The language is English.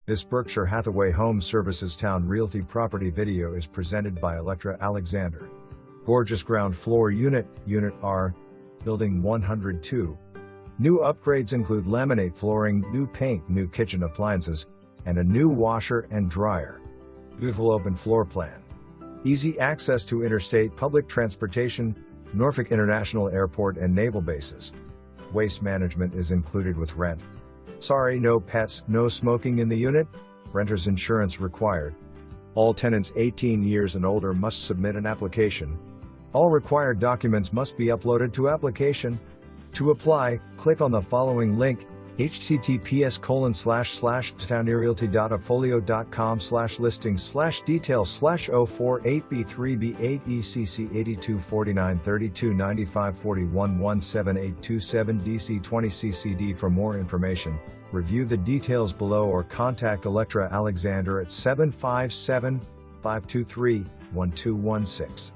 This Berkshire Hathaway HomeServices Towne Realty property video is presented by Electra Alexander. Gorgeous ground floor unit, Unit R, Building 102. New upgrades include laminate flooring, new paint, new kitchen appliances, and a new washer and dryer. Beautiful open floor plan. Easy access to interstate public transportation, Norfolk International Airport and naval bases. Waste management is included with rent. Sorry, no pets, no smoking in the unit. Renter's insurance required. All tenants 18 years and older must submit an application. All required documents must be uploaded to application. To apply, click on the following link, https://townnerealty.folio.com/listings/details/04-8B3B8ECC82493297DC20CCD for more information. Review the details below or contact Electra Alexander at 757-523-1216.